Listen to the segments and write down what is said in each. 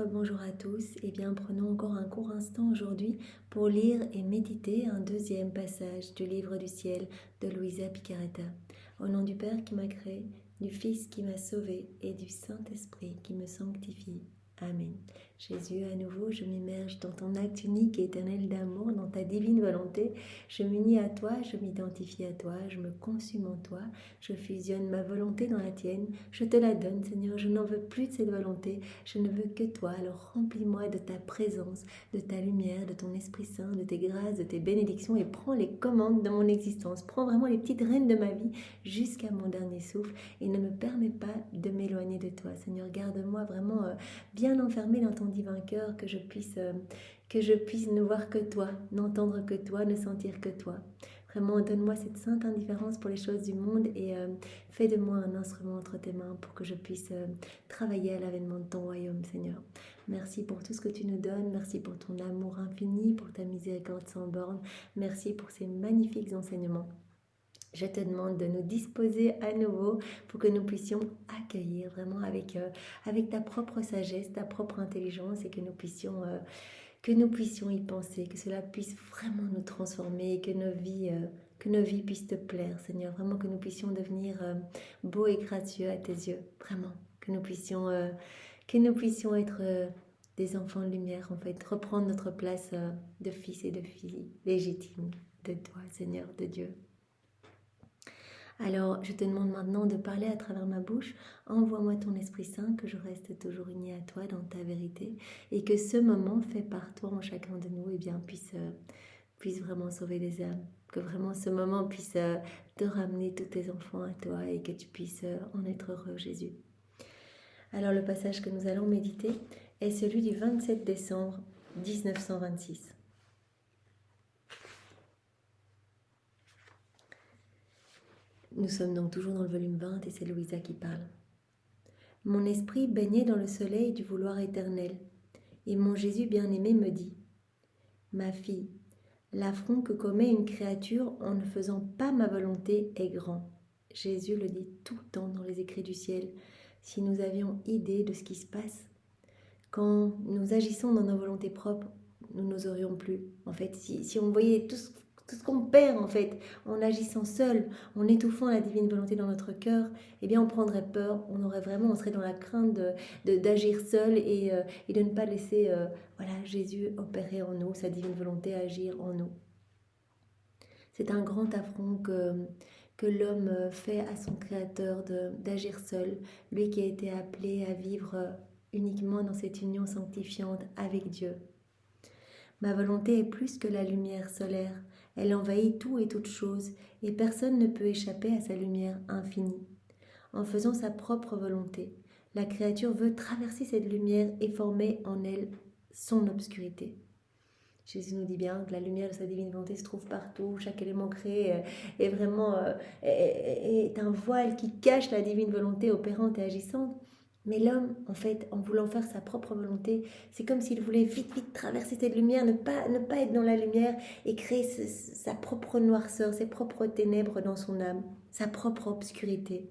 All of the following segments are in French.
Bonjour à tous. Eh bien, prenons encore un court instant aujourd'hui pour lire et méditer un deuxième passage du livre du ciel de Luisa Picaretta. Au nom du Père qui m'a créé, du Fils qui m'a sauvé et du Saint-Esprit qui me sanctifie. Amen. Jésus, à nouveau, je m'immerge dans ton acte unique et éternel d'amour, dans ta divine volonté. Je m'unis à toi, je m'identifie à toi, je me consume en toi, je fusionne ma volonté dans la tienne. Je te la donne, Seigneur, je n'en veux plus de cette volonté. Je ne veux que toi, alors remplis-moi de ta présence, de ta lumière, de ton Esprit Saint, de tes grâces, de tes bénédictions et prends les commandes de mon existence. Prends vraiment les petites rênes de ma vie jusqu'à mon dernier souffle et ne me permets pas de m'éloigner de toi. Seigneur, garde-moi vraiment bien enfermé dans ton divin cœur, que je puisse ne voir que toi, n'entendre que toi, ne sentir que toi. Vraiment, donne-moi cette sainte indifférence pour les choses du monde et fais de moi un instrument entre tes mains pour que je puisse travailler à l'avènement de ton royaume, Seigneur. Merci pour tout ce que tu nous donnes. Merci pour ton amour infini, pour ta miséricorde sans borne. Merci pour ces magnifiques enseignements. Je te demande de nous disposer à nouveau pour que nous puissions accueillir vraiment avec ta propre sagesse, ta propre intelligence et que nous puissions y penser, que cela puisse vraiment nous transformer et que nos vies puissent te plaire, Seigneur. Vraiment que nous puissions devenir beaux et gracieux à tes yeux. Vraiment. Que nous puissions être des enfants de lumière, en fait. Reprendre notre place de fils et de filles légitimes de toi, Seigneur, de Dieu. Alors, je te demande maintenant de parler à travers ma bouche. Envoie-moi ton Esprit Saint, que je reste toujours unie à toi dans ta vérité et que ce moment fait par toi en chacun de nous puisse vraiment sauver des âmes. Que vraiment ce moment puisse te ramener tous tes enfants à toi et que tu puisses en être heureux, Jésus. Alors, le passage que nous allons méditer est celui du 27 décembre 1926. Nous sommes donc toujours dans le volume 20 et c'est Louisa qui parle. Mon esprit baignait dans le soleil du vouloir éternel, et mon Jésus bien-aimé me dit : Ma fille, l'affront que commet une créature en ne faisant pas ma volonté est grand. Jésus le dit tout le temps dans les écrits du ciel. Si nous avions idée de ce qui se passe, quand nous agissons dans nos volontés propres, nous n'oserions plus. En fait, si on voyait tout ce qu'on perd en fait en agissant seul, en étouffant la divine volonté dans notre cœur, eh bien on prendrait peur, on serait dans la crainte d'agir seul et de ne pas laisser Jésus opérer en nous, sa divine volonté agir en nous. C'est un grand affront que l'homme fait à son Créateur d'agir seul, lui qui a été appelé à vivre uniquement dans cette union sanctifiante avec Dieu. Ma volonté est plus que la lumière solaire, elle envahit tout et toute chose, et personne ne peut échapper à sa lumière infinie. En faisant sa propre volonté, la créature veut traverser cette lumière et former en elle son obscurité. Jésus nous dit bien que la lumière de sa divine volonté se trouve partout, chaque élément créé est vraiment est un voile qui cache la divine volonté opérante et agissante. Mais l'homme, en fait, en voulant faire sa propre volonté, c'est comme s'il voulait vite traverser cette lumière, ne pas être dans la lumière et créer sa propre noirceur, ses propres ténèbres dans son âme, sa propre obscurité.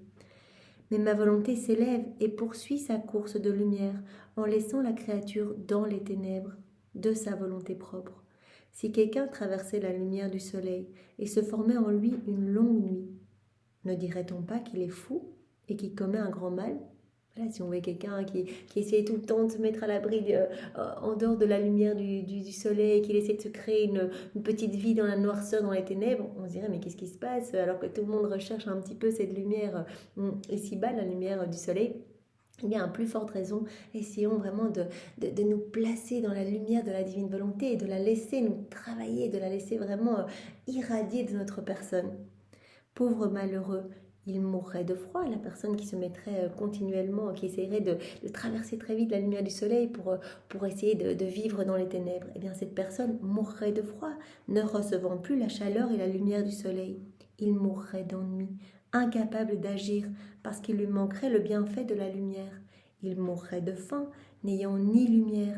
Mais ma volonté s'élève et poursuit sa course de lumière en laissant la créature dans les ténèbres de sa volonté propre. Si quelqu'un traversait la lumière du soleil et se formait en lui une longue nuit, ne dirait-on pas qu'il est fou et qu'il commet un grand mal ? Voilà, si on voit quelqu'un qui essayait tout le temps de se mettre à l'abri en dehors de la lumière du soleil, qu'il essaie de se créer une petite vie dans la noirceur, dans les ténèbres, on se dirait mais qu'est-ce qui se passe alors que tout le monde recherche un petit peu cette lumière ici-bas, la lumière du soleil. Eh bien, à plus forte raison, essayons vraiment de nous placer dans la lumière de la divine volonté et de la laisser nous travailler, de la laisser vraiment irradier de notre personne. Pauvre malheureux, il mourrait de froid, la personne qui se mettrait continuellement, qui essaierait de traverser très vite la lumière du soleil pour essayer de vivre dans les ténèbres. Eh bien, cette personne mourrait de froid, ne recevant plus la chaleur et la lumière du soleil. Il mourrait d'ennui, incapable d'agir parce qu'il lui manquerait le bienfait de la lumière. Il mourrait de faim, n'ayant ni lumière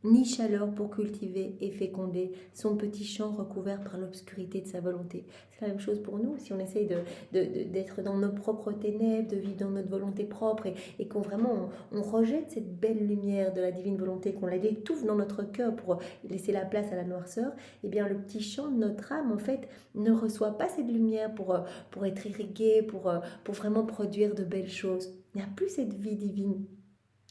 ni chaleur pour cultiver et féconder son petit champ recouvert par l'obscurité de sa volonté. C'est la même chose pour nous, si on essaye d'être dans nos propres ténèbres, de vivre dans notre volonté propre et qu'on vraiment on rejette cette belle lumière de la divine volonté, qu'on l'étouffe dans notre cœur pour laisser la place à la noirceur, eh bien le petit champ de notre âme en fait ne reçoit pas cette lumière pour être irrigué, pour vraiment produire de belles choses. Il n'y a plus cette vie divine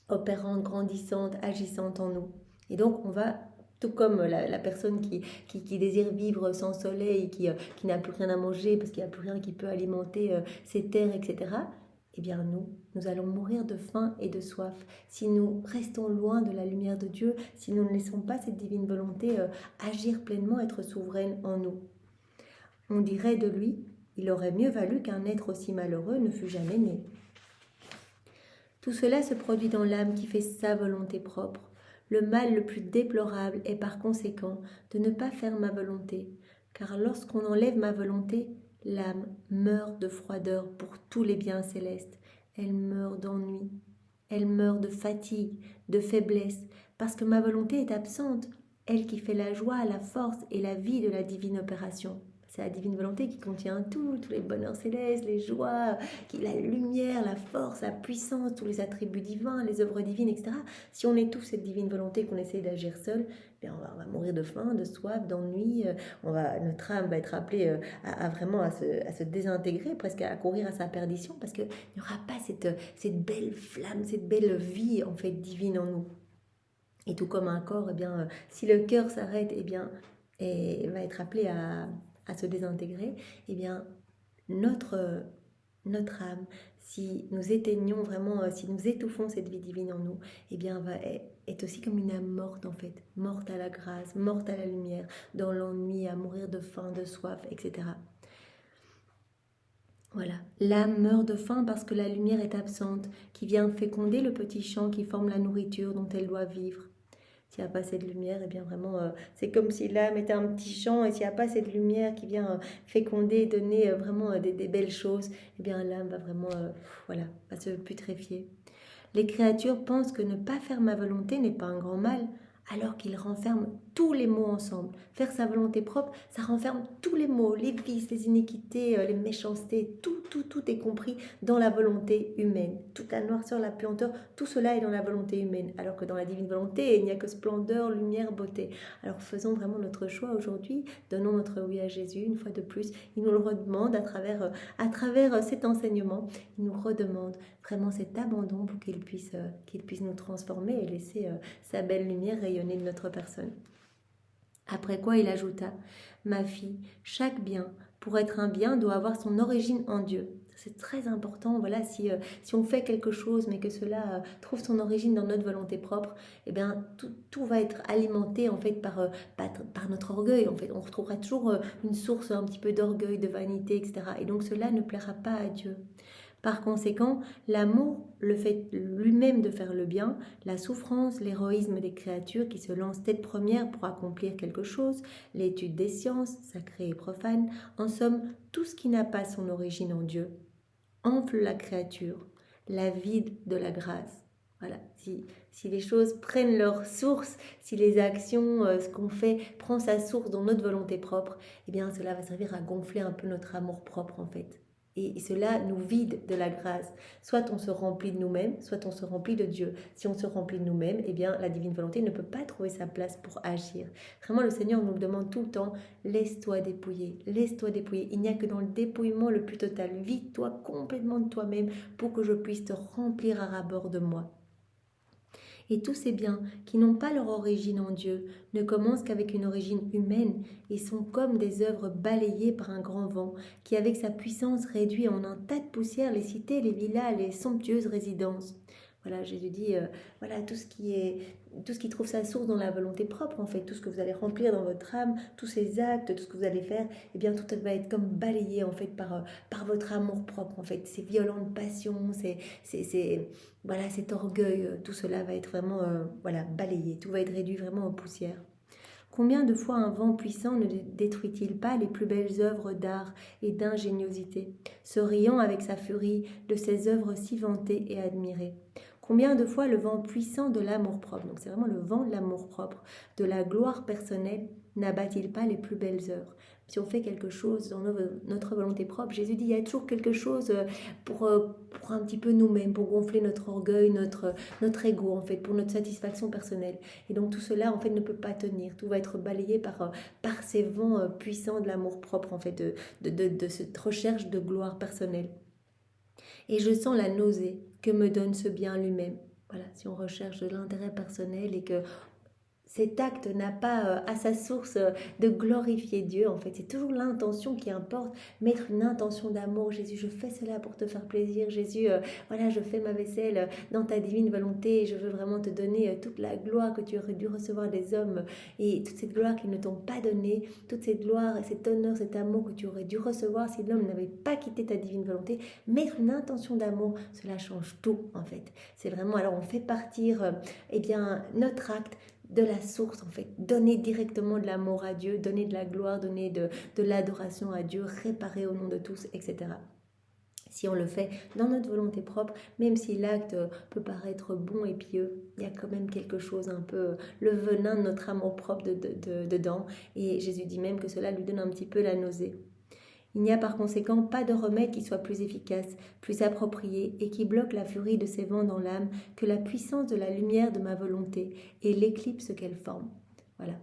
opérante, grandissante, agissante en nous. Et donc on va, tout comme la personne qui désire vivre sans soleil, qui n'a plus rien à manger parce qu'il n'y a plus rien qui peut alimenter ses terres, etc., eh bien nous allons mourir de faim et de soif. Si nous restons loin de la lumière de Dieu, si nous ne laissons pas cette divine volonté agir pleinement, être souveraine en nous. On dirait de lui, il aurait mieux valu qu'un être aussi malheureux ne fût jamais né. Tout cela se produit dans l'âme qui fait sa volonté propre. Le mal le plus déplorable est par conséquent de ne pas faire ma volonté, car lorsqu'on enlève ma volonté, l'âme meurt de froideur pour tous les biens célestes. Elle meurt d'ennui, elle meurt de fatigue, de faiblesse, parce que ma volonté est absente, elle qui fait la joie, la force et la vie de la divine opération. C'est la divine volonté qui contient tout, tous les bonheurs célestes, les joies, la lumière, la force, la puissance, tous les attributs divins, les œuvres divines, etc. Si on étouffe cette divine volonté, qu'on essaye d'agir seul, bien on va mourir de faim, de soif, d'ennui. Notre âme va être appelée à vraiment à se désintégrer, presque à courir à sa perdition, parce qu'il n'y aura pas cette belle flamme, cette belle vie en fait divine en nous. Et tout comme un corps, eh bien, si le cœur s'arrête, eh bien, et va être appelé à se désintégrer, eh bien, notre âme, si nous éteignons vraiment, si nous étouffons cette vie divine en nous, eh bien, est aussi comme une âme morte en fait, morte à la grâce, morte à la lumière, dans l'ennui, à mourir de faim, de soif, etc. Voilà, l'âme meurt de faim parce que la lumière est absente, qui vient féconder le petit champ qui forme la nourriture dont elle doit vivre. S'il n'y a pas cette lumière, eh bien vraiment, c'est comme si l'âme était un petit champ, et s'il n'y a pas cette lumière qui vient féconder, donner vraiment des belles choses, eh bien l'âme va vraiment, va se putréfier. Les créatures pensent que ne pas faire ma volonté n'est pas un grand mal, alors qu'il renferme tous les maux ensemble. Faire sa volonté propre, ça renferme tous les maux, les vices, les iniquités, les méchancetés, tout est compris dans la volonté humaine. Toute la noirceur, la puanteur, tout cela est dans la volonté humaine, alors que dans la divine volonté, il n'y a que splendeur, lumière, beauté. Alors faisons vraiment notre choix aujourd'hui, donnons notre oui à Jésus une fois de plus. Il nous le redemande à travers cet enseignement, il nous redemande vraiment cet abandon pour qu'il puisse nous transformer et laisser sa belle lumière rayonner de notre personne. Après quoi il ajouta, « Ma fille, chaque bien, pour être un bien, doit avoir son origine en Dieu. » C'est très important, voilà, si on fait quelque chose, mais que cela trouve son origine dans notre volonté propre, eh bien, tout va être alimenté en fait par notre orgueil. En fait, on retrouvera toujours une source un petit peu d'orgueil, de vanité, etc. Et donc cela ne plaira pas à Dieu. Par conséquent, l'amour, le fait lui-même de faire le bien, la souffrance, l'héroïsme des créatures qui se lancent tête première pour accomplir quelque chose, l'étude des sciences, sacrées et profanes, en somme, tout ce qui n'a pas son origine en Dieu, enfle la créature, la vide de la grâce. Voilà, si les choses prennent leur source, si les actions, ce qu'on fait, prend sa source dans notre volonté propre, eh bien cela va servir à gonfler un peu notre amour propre en fait. Et cela nous vide de la grâce. Soit on se remplit de nous-mêmes, soit on se remplit de Dieu. Si on se remplit de nous-mêmes, eh bien la divine volonté ne peut pas trouver sa place pour agir. Vraiment, le Seigneur nous le demande tout le temps, laisse-toi dépouiller, laisse-toi dépouiller. Il n'y a que dans le dépouillement le plus total. Vide-toi complètement de toi-même pour que je puisse te remplir à ras-bord de moi. Et tous ces biens qui n'ont pas leur origine en Dieu ne commencent qu'avec une origine humaine et sont comme des œuvres balayées par un grand vent qui avec sa puissance réduit en un tas de poussière les cités, les villas, les somptueuses résidences. Voilà, Jésus dit, voilà, tout ce qui trouve sa source dans la volonté propre, en fait, tout ce que vous allez remplir dans votre âme, tous ces actes, tout ce que vous allez faire, eh bien, tout va être comme balayé, en fait, par votre amour propre, en fait, ces violentes passions, voilà, cet orgueil, tout cela va être vraiment, balayé, tout va être réduit vraiment en poussière. Combien de fois un vent puissant ne détruit-il pas les plus belles œuvres d'art et d'ingéniosité, se riant avec sa furie de ces œuvres si vantées et admirées? Combien de fois le vent puissant de l'amour-propre, donc c'est vraiment le vent de l'amour-propre, de la gloire personnelle, n'abat-il pas les plus belles heures? Si on fait quelque chose dans notre volonté propre, Jésus dit il y a toujours quelque chose pour un petit peu nous-mêmes, pour gonfler notre orgueil, notre ego en fait, pour notre satisfaction personnelle. Et donc tout cela en fait ne peut pas tenir, tout va être balayé par ces vents puissants de l'amour-propre en fait, de cette recherche de gloire personnelle. Et je sens la nausée que me donne ce bien lui-même. Voilà, si on recherche de l'intérêt personnel et que cet acte n'a pas à sa source de glorifier Dieu, en fait, c'est toujours l'intention qui importe, mettre une intention d'amour. Jésus, je fais cela pour te faire plaisir. Jésus, voilà, je fais ma vaisselle dans ta divine volonté et je veux vraiment te donner toute la gloire que tu aurais dû recevoir des hommes et toute cette gloire qu'ils ne t'ont pas donnée, toute cette gloire et cet honneur, cet amour que tu aurais dû recevoir si l'homme n'avait pas quitté ta divine volonté. Mettre une intention d'amour, cela change tout, en fait. C'est vraiment, alors on fait partir, eh bien, notre acte de la source en fait, donner directement de l'amour à Dieu, donner de la gloire, donner de l'adoration à Dieu, réparer au nom de tous, etc. Si on le fait dans notre volonté propre, même si l'acte peut paraître bon et pieux, il y a quand même quelque chose un peu, le venin de notre amour propre dedans, et Jésus dit même que cela lui donne un petit peu la nausée. Il n'y a par conséquent pas de remède qui soit plus efficace, plus approprié et qui bloque la furie de ces vents dans l'âme que la puissance de la lumière de ma volonté et l'éclipse qu'elle forme. Voilà.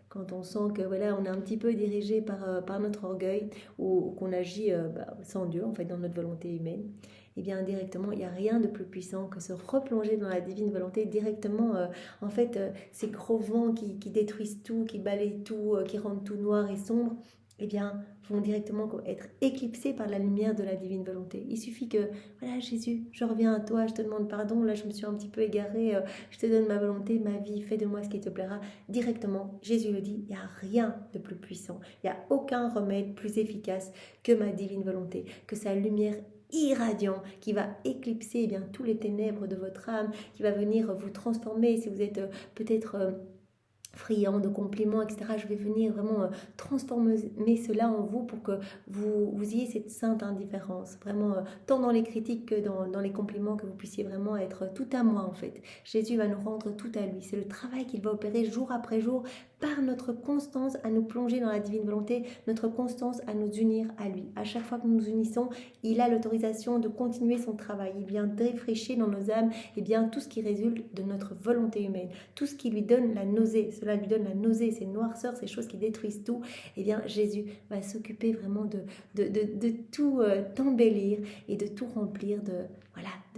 Quand on sent que voilà, on est un petit peu dirigé par notre orgueil ou qu'on agit sans Dieu en fait dans notre volonté humaine, et bien indirectement il n'y a rien de plus puissant que se replonger dans la divine volonté directement. En fait, ces gros vents qui détruisent tout, qui balayent tout, qui rendent tout noir et sombre, eh bien, vont directement être éclipsés par la lumière de la divine volonté. Il suffit que, voilà Jésus, je reviens à toi, je te demande pardon, là je me suis un petit peu égarée, je te donne ma volonté, ma vie, fais de moi ce qui te plaira. Directement, Jésus le dit, il n'y a rien de plus puissant, il n'y a aucun remède plus efficace que ma divine volonté, que sa lumière irradiant qui va éclipser eh bien, tous les ténèbres de votre âme, qui va venir vous transformer si vous êtes peut-être... friand de compliments, etc. Je vais venir vraiment transformer cela en vous pour que vous ayez cette sainte indifférence, vraiment tant dans les critiques que dans les compliments, que vous puissiez vraiment être tout à moi en fait. Jésus va nous rendre tout à lui. C'est le travail qu'il va opérer jour après jour par notre constance à nous plonger dans la divine volonté, notre constance à nous unir à lui. À chaque fois que nous nous unissons, il a l'autorisation de continuer son travail. Il vient défricher dans nos âmes et bien tout ce qui résulte de notre volonté humaine, tout ce qui lui donne la nausée. Cela lui donne la nausée, ces noirceurs, ces choses qui détruisent tout. Et bien Jésus va s'occuper vraiment de tout embellir et de tout remplir de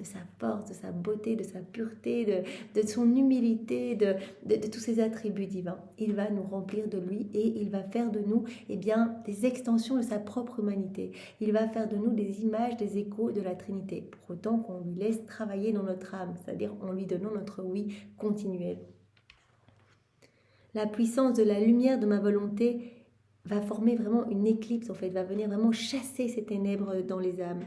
sa force, de sa beauté, de sa pureté, de son humilité, de tous ses attributs divins. Il va nous remplir de lui et il va faire de nous eh bien, des extensions de sa propre humanité. Il va faire de nous des images, des échos de la Trinité, pour autant qu'on lui laisse travailler dans notre âme, c'est-à-dire en lui donnant notre oui continuel. La puissance de la lumière de ma volonté va former vraiment une éclipse, en fait, va venir vraiment chasser ces ténèbres dans les âmes.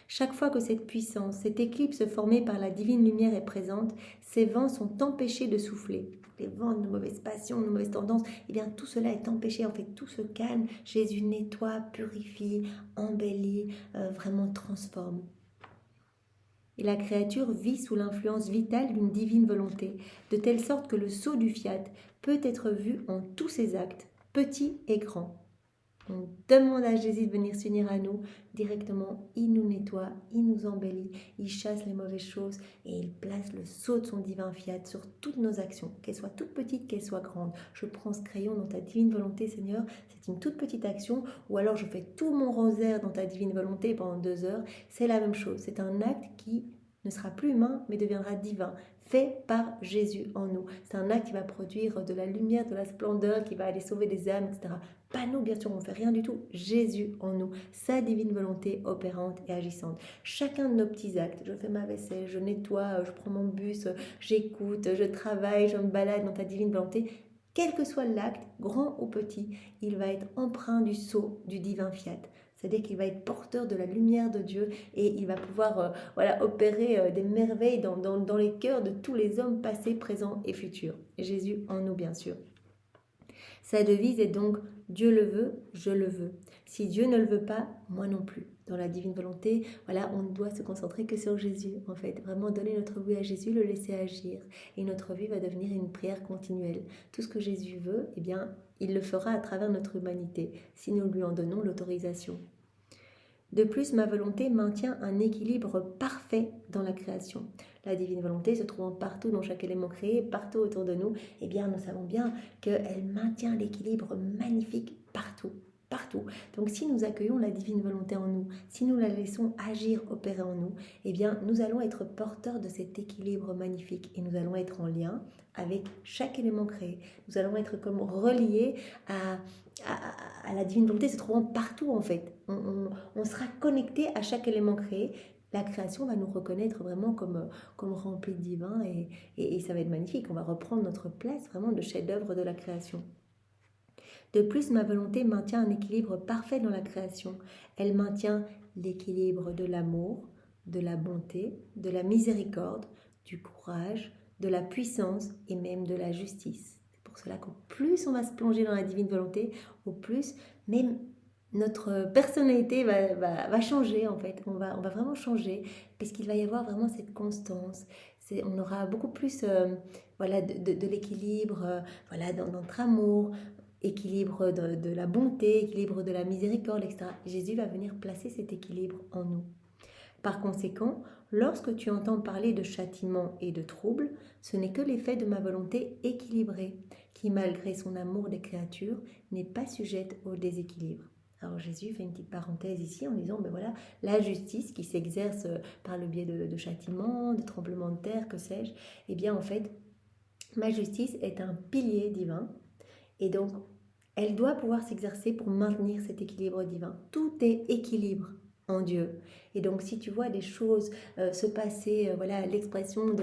Chaque fois que cette puissance, cette éclipse formée par la divine lumière est présente, ces vents sont empêchés de souffler. Les vents de mauvaises passions, de mauvaises tendances, eh bien tout cela est empêché, en fait tout se calme. Jésus nettoie, purifie, embellit, vraiment transforme. Et la créature vit sous l'influence vitale d'une divine volonté, de telle sorte que le sceau du fiat peut être vu en tous ses actes, petits et grands. On demande à Jésus de venir s'unir à nous directement, il nous nettoie, il nous embellit, il chasse les mauvaises choses et il place le sceau de son divin fiat sur toutes nos actions, qu'elles soient toutes petites, qu'elles soient grandes. Je prends ce crayon dans ta divine volonté, Seigneur, c'est une toute petite action, ou alors je fais tout mon rosaire dans ta divine volonté pendant 2 heures, c'est la même chose, c'est un acte qui ne sera plus humain mais deviendra divin, fait par Jésus en nous. C'est un acte qui va produire de la lumière, de la splendeur, qui va aller sauver des âmes, etc. Pas nous, bien sûr, on ne fait rien du tout. Jésus en nous, sa divine volonté opérante et agissante. Chacun de nos petits actes, je fais ma vaisselle, je nettoie, je prends mon bus, j'écoute, je travaille, je me balade dans ta divine volonté. Quel que soit l'acte, grand ou petit, il va être empreint du sceau du divin fiat. C'est-à-dire qu'il va être porteur de la lumière de Dieu et il va pouvoir opérer des merveilles dans les cœurs de tous les hommes passés, présents et futurs. Et Jésus en nous, bien sûr. Sa devise est donc « Dieu le veut, je le veux. Si Dieu ne le veut pas, moi non plus ». Dans la divine volonté, voilà, on ne doit se concentrer que sur Jésus, en fait. Vraiment donner notre oui à Jésus, le laisser agir. Et notre vie va devenir une prière continuelle. Tout ce que Jésus veut, eh bien, il le fera à travers notre humanité, si nous lui en donnons l'autorisation. De plus, ma volonté maintient un équilibre parfait dans la création. La divine volonté se trouvant partout dans chaque élément créé, partout autour de nous, eh bien, nous savons bien qu'elle maintient l'équilibre magnifique partout. Partout. Donc si nous accueillons la divine volonté en nous, si nous la laissons agir, opérer en nous, eh bien nous allons être porteurs de cet équilibre magnifique et nous allons être en lien avec chaque élément créé. Nous allons être comme reliés à la divine volonté se trouvant partout en fait. On sera connecté à chaque élément créé. La création va nous reconnaître vraiment comme remplis de divin et ça va être magnifique. On va reprendre notre place vraiment de chef-d'œuvre de la création. De plus, ma volonté maintient un équilibre parfait dans la création. Elle maintient l'équilibre de l'amour, de la bonté, de la miséricorde, du courage, de la puissance et même de la justice. C'est pour cela qu'au plus on va se plonger dans la divine volonté, au plus même notre personnalité va changer en fait. On va vraiment changer parce qu'il va y avoir vraiment cette constance. On aura beaucoup plus voilà, de l'équilibre voilà, dans notre amour, équilibre de la bonté, équilibre de la miséricorde, etc. Jésus va venir placer cet équilibre en nous. Par conséquent, lorsque tu entends parler de châtiment et de trouble, ce n'est que l'effet de ma volonté équilibrée, qui malgré son amour des créatures, n'est pas sujette au déséquilibre. Alors Jésus fait une petite parenthèse ici en disant, ben voilà, la justice qui s'exerce par le biais de châtiments, de tremblements de terre, que sais-je, eh bien en fait, ma justice est un pilier divin et donc elle doit pouvoir s'exercer pour maintenir cet équilibre divin. Tout est équilibre en Dieu. Et donc si tu vois des choses se passer, voilà l'expression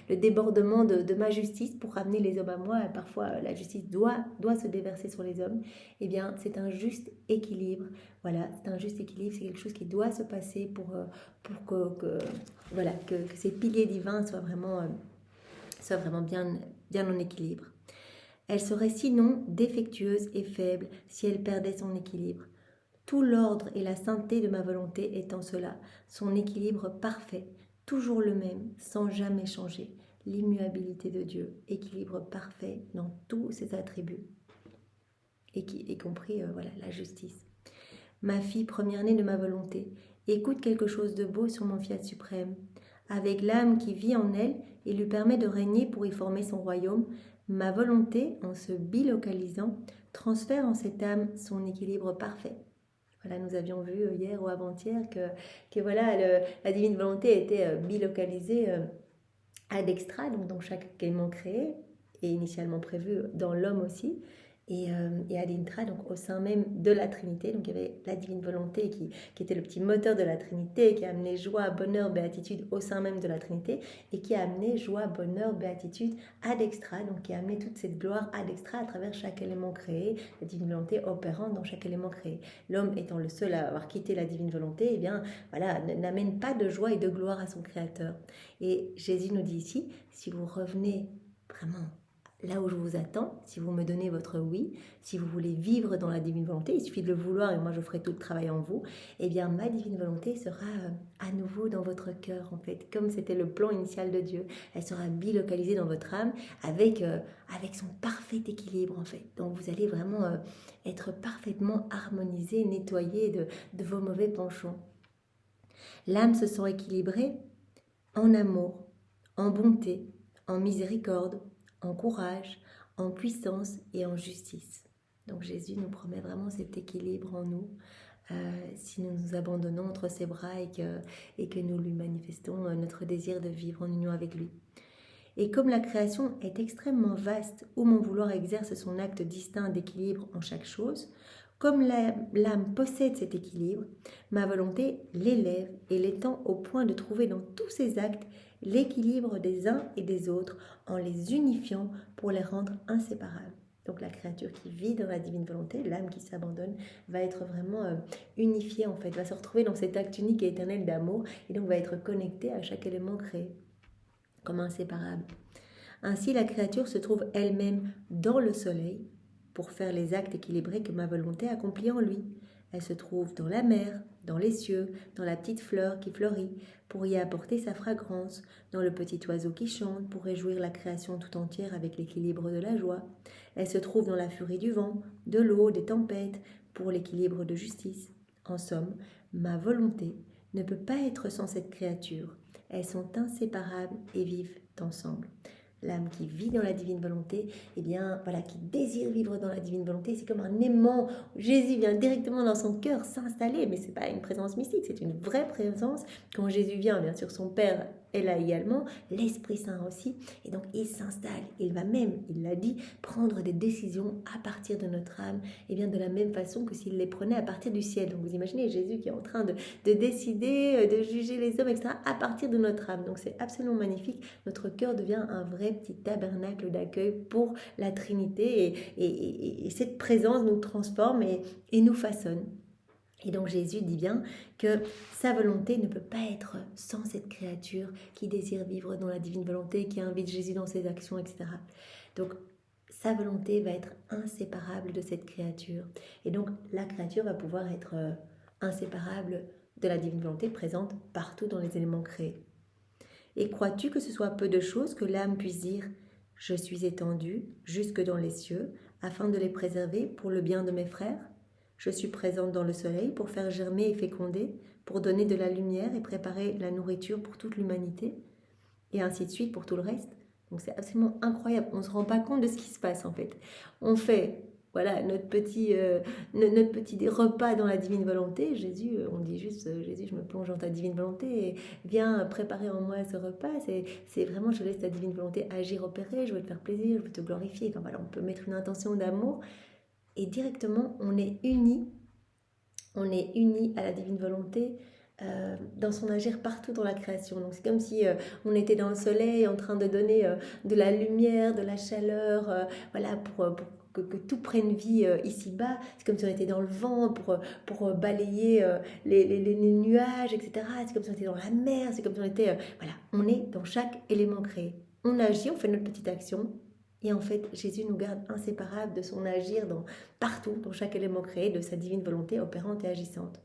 le débordement de ma justice pour ramener les hommes à moi, et parfois la justice doit se déverser sur les hommes, eh bien c'est un juste équilibre. Voilà, c'est un juste équilibre, c'est quelque chose qui doit se passer pour voilà, que ces piliers divins soient vraiment bien en équilibre. Elle serait sinon défectueuse et faible si elle perdait son équilibre. Tout l'ordre et la sainteté de ma volonté est en cela, son équilibre parfait, toujours le même, sans jamais changer, l'immuabilité de Dieu, équilibre parfait dans tous ses attributs, y compris voilà, la justice. Ma fille première-née de ma volonté, écoute quelque chose de beau sur mon fiat suprême. Avec l'âme qui vit en elle et lui permet de régner pour y former son royaume, ma volonté, en se bilocalisant, transfère en cette âme son équilibre parfait. Voilà, nous avions vu hier ou avant-hier que voilà, la divine volonté était bilocalisée ad extra, donc dans chaque élément créé, et initialement prévu dans l'homme aussi, et ad intra, donc au sein même de la Trinité. Donc il y avait la divine volonté qui était le petit moteur de la Trinité, qui a amené joie, bonheur, béatitude au sein même de la Trinité, et qui a amené joie, bonheur, béatitude ad extra, donc qui a amené toute cette gloire ad extra à travers chaque élément créé, la divine volonté opérant dans chaque élément créé. L'homme étant le seul à avoir quitté la divine volonté, eh bien voilà, n'amène pas de joie et de gloire à son Créateur. Et Jésus nous dit ici, si vous revenez vraiment là où je vous attends, si vous me donnez votre oui, si vous voulez vivre dans la divine volonté, il suffit de le vouloir et moi je ferai tout le travail en vous, eh bien ma divine volonté sera à nouveau dans votre cœur en fait, comme c'était le plan initial de Dieu. Elle sera bilocalisée dans votre âme avec son parfait équilibre en fait. Donc vous allez vraiment être parfaitement harmonisé, nettoyé de vos mauvais penchants. L'âme se sent équilibrée en amour, en bonté, en miséricorde, en courage, en puissance et en justice. Donc Jésus nous promet vraiment cet équilibre en nous si nous nous abandonnons entre ses bras et que nous lui manifestons notre désir de vivre en union avec lui. Et comme la création est extrêmement vaste, où mon vouloir exerce son acte distinct d'équilibre en chaque chose, comme l'âme possède cet équilibre, ma volonté l'élève et l'étend au point de trouver dans tous ses actes l'équilibre des uns et des autres en les unifiant pour les rendre inséparables. Donc la créature qui vit dans la divine volonté, l'âme qui s'abandonne, va être vraiment unifiée en fait, va se retrouver dans cet acte unique et éternel d'amour et donc va être connectée à chaque élément créé comme inséparable. Ainsi la créature se trouve elle-même dans le soleil pour faire les actes équilibrés que ma volonté accomplit en lui. Elle se trouve dans la mer, dans les cieux, dans la petite fleur qui fleurit, pour y apporter sa fragrance, dans le petit oiseau qui chante, pour réjouir la création tout entière avec l'équilibre de la joie. Elle se trouve dans la furie du vent, de l'eau, des tempêtes, pour l'équilibre de justice. En somme, ma volonté ne peut pas être sans cette créature. Elles sont inséparables et vivent ensemble. L'âme qui vit dans la divine volonté, eh bien, voilà, qui désire vivre dans la divine volonté, c'est comme un aimant. Jésus vient directement dans son cœur s'installer, mais ce n'est pas une présence mystique, c'est une vraie présence. Quand Jésus vient, bien sûr, son Père est là également, l'Esprit Saint aussi, et donc il s'installe. Il va même, il l'a dit, prendre des décisions à partir de notre âme, et bien de la même façon que s'il les prenait à partir du ciel. Donc vous imaginez Jésus qui est en train de décider, de juger les hommes, etc., à partir de notre âme. Donc c'est absolument magnifique. Notre cœur devient un vrai petit tabernacle d'accueil pour la Trinité, et cette présence nous transforme et nous façonne. Et donc Jésus dit bien que sa volonté ne peut pas être sans cette créature qui désire vivre dans la divine volonté, qui invite Jésus dans ses actions, etc. Donc sa volonté va être inséparable de cette créature. Et donc la créature va pouvoir être inséparable de la divine volonté présente partout dans les éléments créés. Et crois-tu que ce soit peu de choses que l'âme puisse dire « Je suis étendue jusque dans les cieux afin de les préserver pour le bien de mes frères ?» Je suis présente dans le soleil pour faire germer et féconder, pour donner de la lumière et préparer la nourriture pour toute l'humanité, et ainsi de suite pour tout le reste. Donc c'est absolument incroyable, on ne se rend pas compte de ce qui se passe en fait. On fait voilà, notre petit repas dans la divine volonté. Jésus, on dit juste, Jésus, je me plonge dans ta divine volonté et viens préparer en moi ce repas. C'est vraiment, je laisse ta divine volonté agir, opérer, je veux te faire plaisir, je veux te glorifier. Enfin voilà, on peut mettre une intention d'amour. Et directement, on est unis à la divine volonté dans son agir partout dans la création. Donc c'est comme si on était dans le soleil en train de donner de la lumière, de la chaleur, voilà, pour que tout prenne vie ici-bas. C'est comme si on était dans le vent pour balayer les nuages, etc. C'est comme si on était dans la mer, c'est comme si on était... voilà, on est dans chaque élément créé. On agit, on fait notre petite action. Et en fait, Jésus nous garde inséparables de son agir partout, dans chaque élément créé, de sa divine volonté opérante et agissante.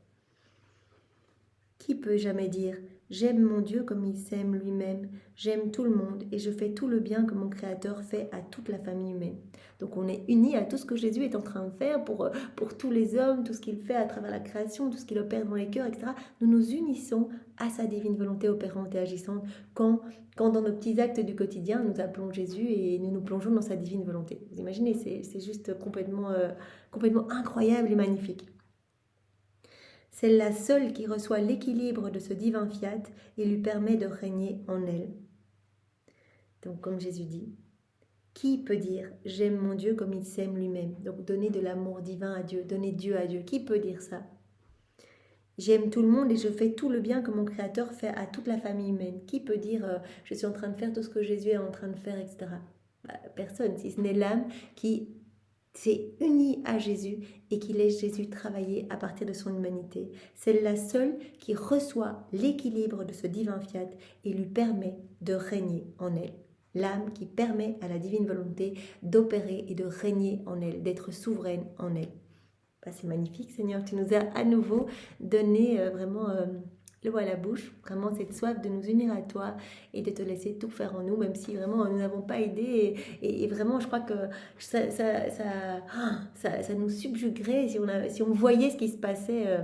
Qui peut jamais dire « J'aime mon Dieu comme il s'aime lui-même, j'aime tout le monde et je fais tout le bien que mon Créateur fait à toute la famille humaine ». Donc on est unis à tout ce que Jésus est en train de faire pour tous les hommes, tout ce qu'il fait à travers la création, tout ce qu'il opère dans les cœurs, etc. Nous nous unissons à sa divine volonté opérante et agissante quand dans nos petits actes du quotidien, nous appelons Jésus et nous nous plongeons dans sa divine volonté. Vous imaginez, c'est juste complètement incroyable et magnifique. C'est la seule qui reçoit l'équilibre de ce divin fiat et lui permet de régner en elle. Donc comme Jésus dit, qui peut dire « J'aime mon Dieu comme il s'aime lui-même » Donc donner de l'amour divin à Dieu, donner Dieu à Dieu. Qui peut dire ça ? J'aime tout le monde et je fais tout le bien que mon Créateur fait à toute la famille humaine. Qui peut dire « Je suis en train de faire tout ce que Jésus est en train de faire, etc. » Personne, si ce n'est l'âme qui s'est unie à Jésus et qui laisse Jésus travailler à partir de son humanité. C'est la seule qui reçoit l'équilibre de ce divin fiat et lui permet de régner en elle. L'âme qui permet à la divine volonté d'opérer et de régner en elle, d'être souveraine en elle. C'est magnifique, Seigneur, tu nous as à nouveau donné vraiment le mot à la bouche, vraiment cette soif de nous unir à toi et de te laisser tout faire en nous, même si vraiment nous n'avons pas aidé. Et vraiment, je crois que ça nous subjuguerait si on voyait ce qui se passait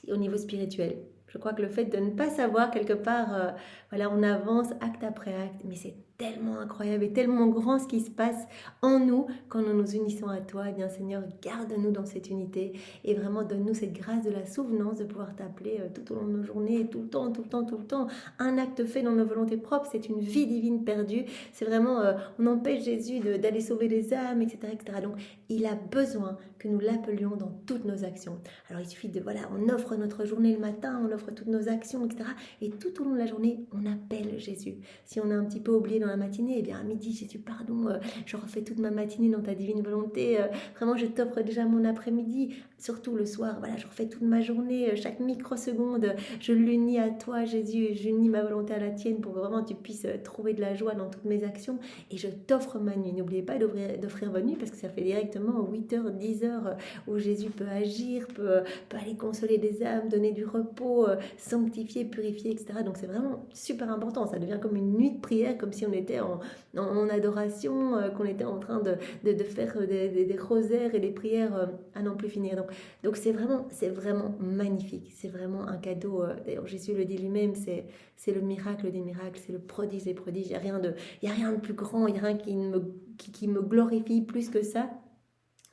au niveau spirituel. Je crois que le fait de ne pas savoir, quelque part, voilà, on avance acte après acte, mais c'est tellement incroyable et tellement grand ce qui se passe en nous quand nous nous unissons à toi. Eh bien Seigneur, garde-nous dans cette unité et vraiment donne-nous cette grâce de la souvenance de pouvoir t'appeler tout au long de nos journées, tout le temps. Un acte fait dans nos volontés propres, c'est une vie divine perdue. C'est vraiment, on empêche Jésus d'aller sauver les âmes, etc., etc. Donc il a besoin que nous l'appelions dans toutes nos actions. Alors il suffit on offre notre journée le matin, on offre toutes nos actions, etc. Et tout au long de la journée, on appelle Jésus. Si on a un petit peu oublié dans la matinée, eh bien à midi, Jésus, pardon, je refais toute ma matinée dans ta divine volonté. Vraiment, je t'offre déjà mon après-midi, surtout le soir. Voilà, je refais toute ma journée, chaque microseconde, je l'unis à toi, Jésus, et j'unis ma volonté à la tienne pour que vraiment tu puisses trouver de la joie dans toutes mes actions. Et je t'offre ma nuit. N'oubliez pas d'offrir votre nuit parce que ça fait directement 8h, 10h où Jésus peut agir, peut aller consoler des âmes, donner du repos, sanctifier, purifier, etc. Donc c'est vraiment super important. Ça devient comme une nuit de prière, comme si on était en adoration, qu'on était en train de faire des rosaires et des prières à n'en plus finir. Donc c'est vraiment magnifique. C'est vraiment un cadeau. D'ailleurs, Jésus le dit lui-même, c'est le miracle des miracles, c'est le prodige des prodiges. Il n'y a rien de plus grand, il n'y a rien qui me glorifie plus que ça.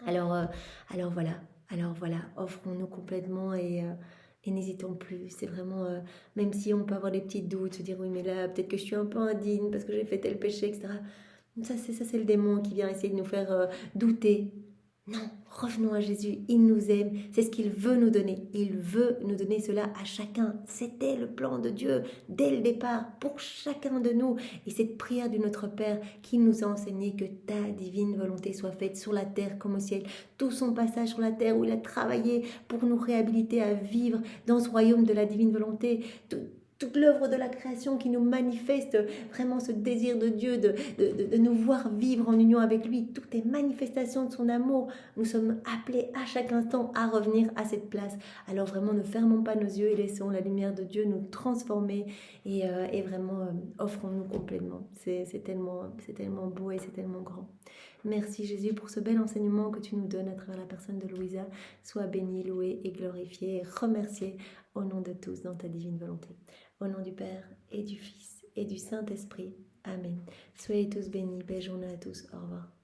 Alors voilà, offrons-nous complètement et n'hésitons plus. C'est vraiment, même si on peut avoir des petits doutes, se dire oui, mais là, peut-être que je suis un peu indigne parce que j'ai fait tel péché, etc. Ça, c'est le démon qui vient essayer de nous faire douter. Non, revenons à Jésus, il nous aime, c'est ce qu'il veut nous donner. Il veut nous donner cela à chacun. C'était le plan de Dieu dès le départ pour chacun de nous. Et cette prière du Notre Père qui nous a enseigné que ta divine volonté soit faite sur la terre comme au ciel. Tout son passage sur la terre où il a travaillé pour nous réhabiliter à vivre dans ce royaume de la divine volonté. Toute l'œuvre de la création qui nous manifeste vraiment ce désir de Dieu de nous voir vivre en union avec lui. Toutes les manifestations de son amour, nous sommes appelés à chaque instant à revenir à cette place. Alors vraiment, ne fermons pas nos yeux et laissons la lumière de Dieu nous transformer et vraiment offrons-nous complètement. C'est tellement beau et c'est tellement grand. Merci Jésus pour ce bel enseignement que tu nous donnes à travers la personne de Louisa. Sois béni, loué et glorifié et remercié au nom de tous dans ta divine volonté. Au nom du Père et du Fils et du Saint-Esprit. Amen. Soyez tous bénis. Belle journée à tous. Au revoir.